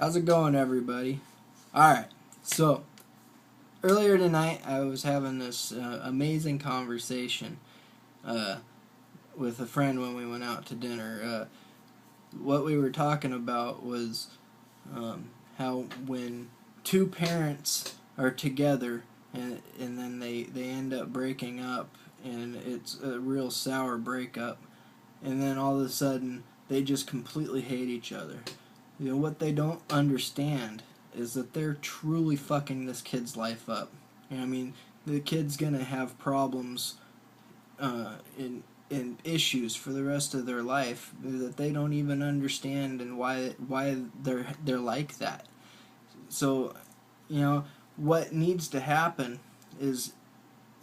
How's it going, everybody? Alright, so earlier tonight I was having this amazing conversation with a friend when we went out to dinner. What we were talking about was how when two parents are together and then they end up breaking up, and it's a real sour breakup, and then all of a sudden they just completely hate each other. You know, what they don't understand is that they're truly fucking this kid's life up. You know, I mean, the kid's gonna have problems in issues for the rest of their life that they don't even understand, and why they're like that. So, you know, what needs to happen is,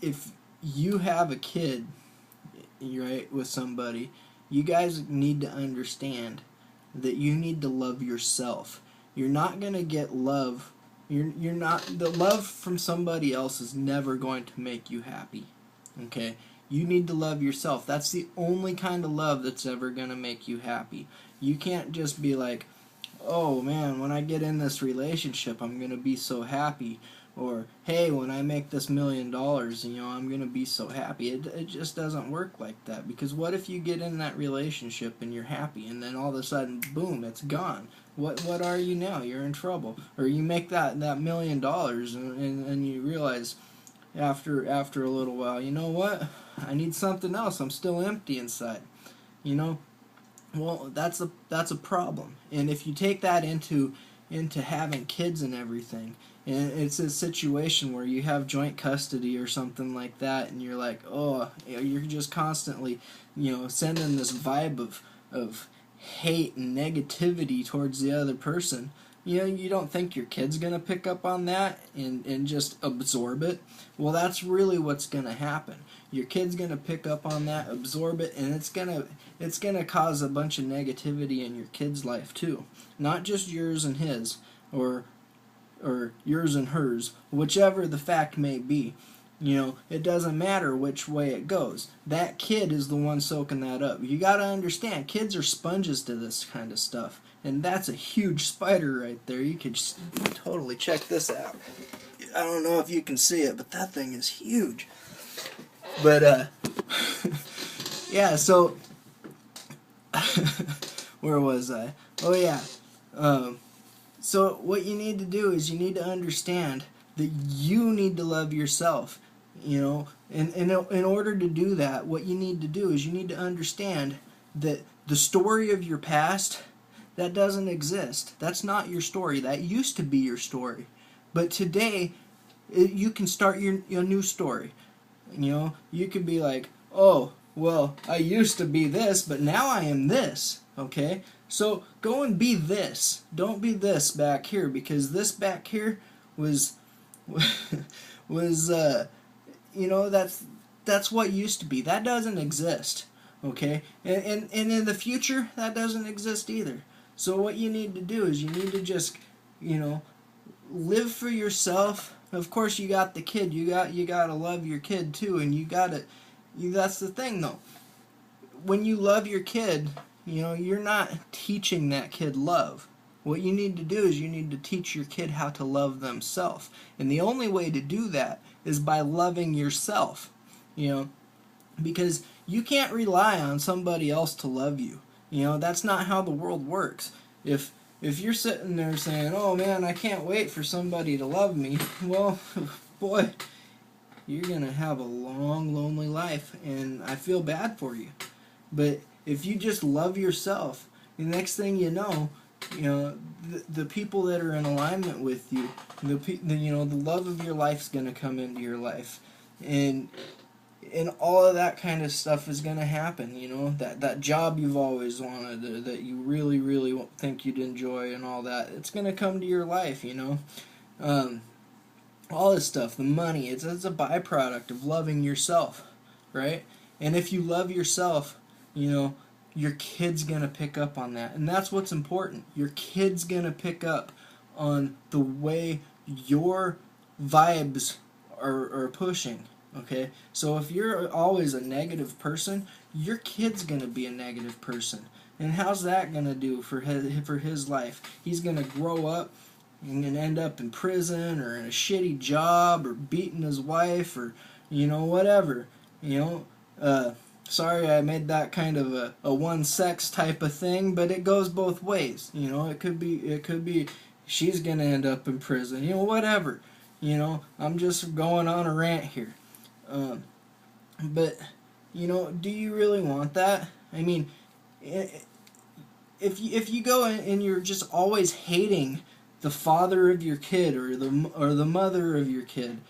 if you have a kid, right, with somebody, you guys need to understand that you need to love yourself. You're not going to get love. You're not, the love from somebody else is never going to make you happy. Okay? You need to love yourself. That's the only kind of love that's ever going to make you happy. You can't just be like, oh man, when I get in this relationship, I'm going to be so happy. Or, hey, when I make this $1 million, you know, I'm going to be so happy. It just doesn't work like that. Because what if you get in that relationship and you're happy, and then all of a sudden, boom, it's gone? What are you now? You're in trouble. Or you make that $1 million and you realize after a little while, you know what? I need something else. I'm still empty inside. You know? Well, that's a problem. And if you take that into having kids and everything, and it's a situation where you have joint custody or something like that, and you're like, oh, you're just constantly, you know, sending this vibe of hate and negativity towards the other person. You know, you don't think your kid's gonna pick up on that and just absorb it? Well, that's really what's gonna happen. Your kid's gonna pick up on that, absorb it, and it's gonna cause a bunch of negativity in your kid's life too. Not just yours and his, or yours and hers, whichever the fact may be. You know, it doesn't matter which way it goes. That kid is the one soaking that up. You gotta understand, kids are sponges to this kind of stuff. And that's a huge spider right there. You could totally check this out. I don't know if you can see it, but that thing is huge. But, yeah, so, where was I? Oh, yeah. So what you need to do is you need to understand that you need to love yourself. You know, and in order to do that, what you need to do is you need to understand that the story of your past, that doesn't exist. That's not your story. That used to be your story. But today, you can start your new story. You know, you could be like, oh, well, I used to be this, but now I am this. Okay? So go and be this. Don't be this back here, because this back here was you know, that's what used to be. That doesn't exist. Okay? And in the future, that doesn't exist either. So what you need to do is you need to just, you know, live for yourself. Of course, you got the kid. You got to love your kid too, and that's the thing though. When you love your kid, you know, you're not teaching that kid love. What you need to do is you need to teach your kid how to love themselves. And the only way to do that is by loving yourself. You know, because you can't rely on somebody else to love you. You know, that's not how the world works. If you're sitting there saying, oh man, I can't wait for somebody to love me, well, boy, you're going to have a long, lonely life, and I feel bad for you. But if you just love yourself, the next thing you know, the people that are in alignment with you, you know, the love of your life's going to come into your life. And all of that kind of stuff is going to happen, you know, that job you've always wanted, that you really, really think you'd enjoy and all that, it's going to come to your life, you know. All this stuff, the money, it's a byproduct of loving yourself, right? And if you love yourself, you know, your kid's going to pick up on that. And that's what's important. Your kid's going to pick up on the way your vibes are pushing. Okay, so if you're always a negative person, your kid's going to be a negative person. And how's that going to do for his life? He's going to grow up and end up in prison or in a shitty job or beating his wife or, whatever. You know, sorry I made that kind of a one sex type of thing, but it goes both ways. It could be she's going to end up in prison, whatever. I'm just going on a rant here. But, do you really want that? I mean, if you go and you're just always hating the father of your kid or the mother of your kid,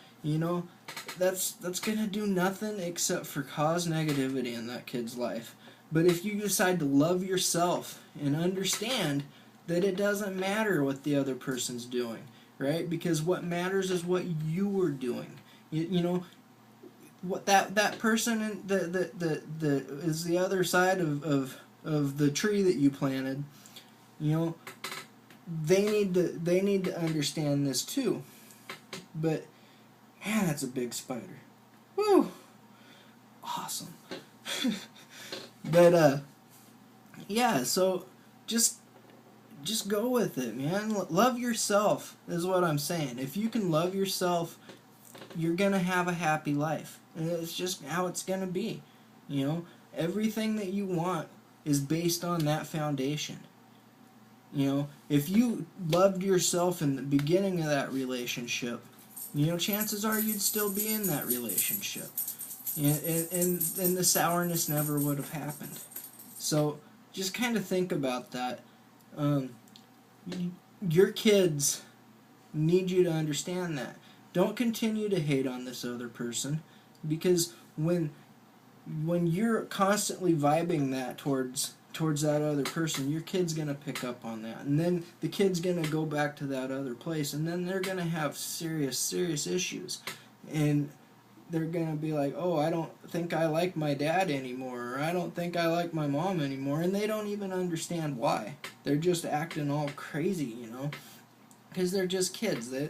that's gonna do nothing except for cause negativity in that kid's life. But if you decide to love yourself and understand that it doesn't matter what the other person's doing, right? Because what matters is what you are doing. What that person the is the other side of the tree that you planted. They need to understand this too. But man, that's a big spider. Woo! Awesome. But yeah, so just go with it, man. Love yourself is what I'm saying. If you can love yourself, you're gonna have a happy life. And it's just how it's gonna be. Everything that you want is based on that foundation. If you loved yourself in the beginning of that relationship, chances are you'd still be in that relationship. And the sourness never would have happened. So just kind of think about that. Your kids need you to understand that. Don't continue to hate on this other person, because when you're constantly vibing that towards that other person, your kid's going to pick up on that. And then the kid's going to go back to that other place, and then they're going to have serious issues. And they're going to be like, oh, I don't think I like my dad anymore, or I don't think I like my mom anymore. And they don't even understand why. They're just acting all crazy, because they're just kids. They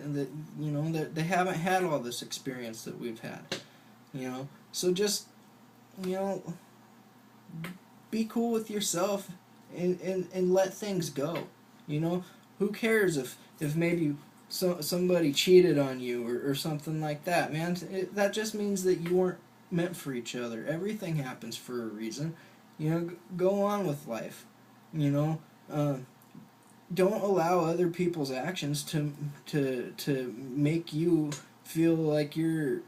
haven't had all this experience that we've had. So just, be cool with yourself and let things go. Who cares if maybe somebody cheated on you or something like that, man. That just means that you weren't meant for each other. Everything happens for a reason. Go on with life. Don't allow other people's actions to make you feel like you're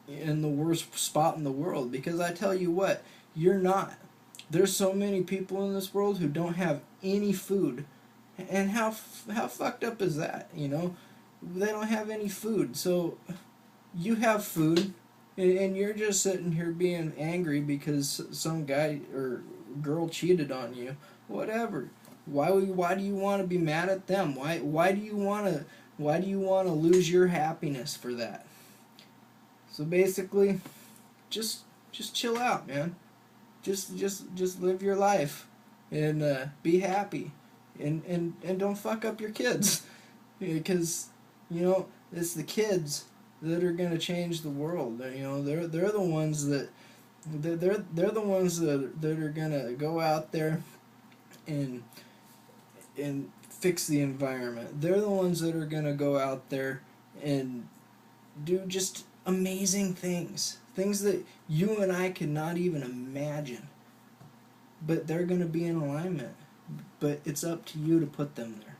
in the worst spot in the world, because I tell you what, you're not. There's so many people in this world who don't have any food, and how fucked up is that? They don't have any food. So you have food, and you're just sitting here being angry because some guy or girl cheated on you. Whatever. Why do you want to be mad at them? Why do you want to lose your happiness for that? So basically, just chill out, man. Just live your life and be happy, and don't fuck up your kids, because it's the kids that are gonna change the world. They're the ones that they're the ones that are gonna go out there and fix the environment. They're the ones that are gonna go out there and do just amazing things that you and I could not even imagine. But they're going to be in alignment. But it's up to you to put them there.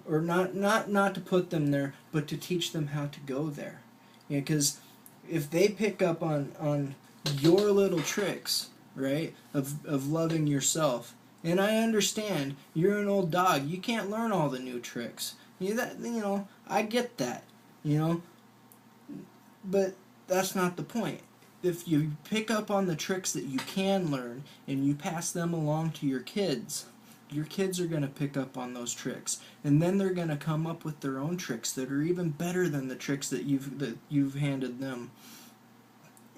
Or not to put them there, but to teach them how to go there. Because if they pick up on your little tricks, right, of loving yourself, and I understand you're an old dog, you can't learn all the new tricks. I get that. But that's not the point. If you pick up on the tricks that you can learn and you pass them along to your kids are going to pick up on those tricks, and then they're going to come up with their own tricks that are even better than the tricks that you've handed them.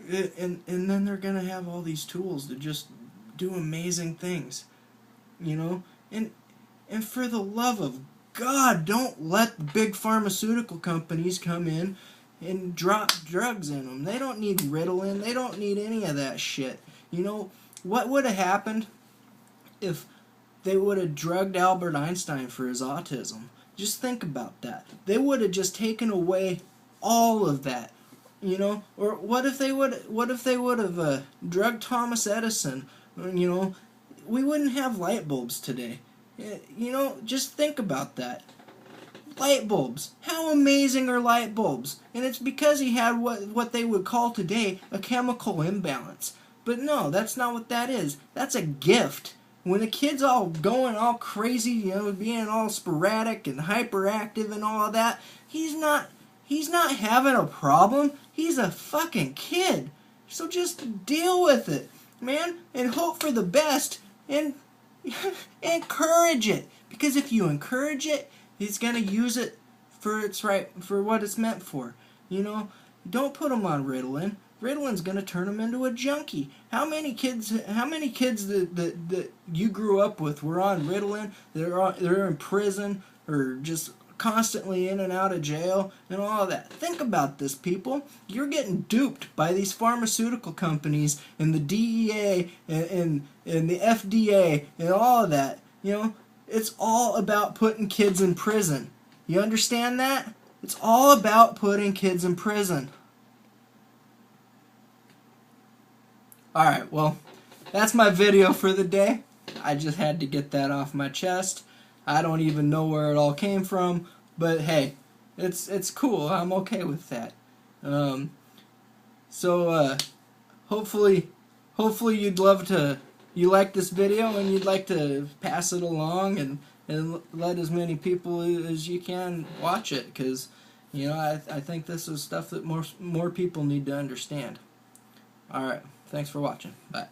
And then they're going to have all these tools to just do amazing things. And for the love of God, don't let big pharmaceutical companies come in and drop drugs in them. They don't need Ritalin. They don't need any of that shit. What would have happened if they would have drugged Albert Einstein for his autism. Just think about that. They would have just taken away all of that, you know. Or what if they would have drugged Thomas Edison? You know, we wouldn't have light bulbs today. You know, just think about that. Light bulbs. How amazing are light bulbs? And it's because he had what they would call today a chemical imbalance. But no, that's not what that is. That's a gift. When the kid's all going all crazy, you know, being all sporadic and hyperactive and all of that, he's not having a problem. He's a fucking kid. So just deal with it, man, and hope for the best and encourage it. Because if you encourage it, he's gonna use it for what it's meant for. You know, don't put him on Ritalin. Ritalin's gonna turn him into a junkie. How many kids that you grew up with were on Ritalin? They're in prison or just constantly in and out of jail and all of that. Think about this, people. You're getting duped by these pharmaceutical companies and the DEA and the FDA and all of that. You know, it's all about putting kids in prison. You understand that? It's all about putting kids in prison. Alright, well, that's my video for the day. I just had to get that off my chest. I don't even know where it all came from, but hey, it's cool. I'm okay with that. Hopefully you like this video and you'd like to pass it along and let as many people as you can watch it, because you know I think this is stuff that more people need to understand. All right, thanks for watching. Bye.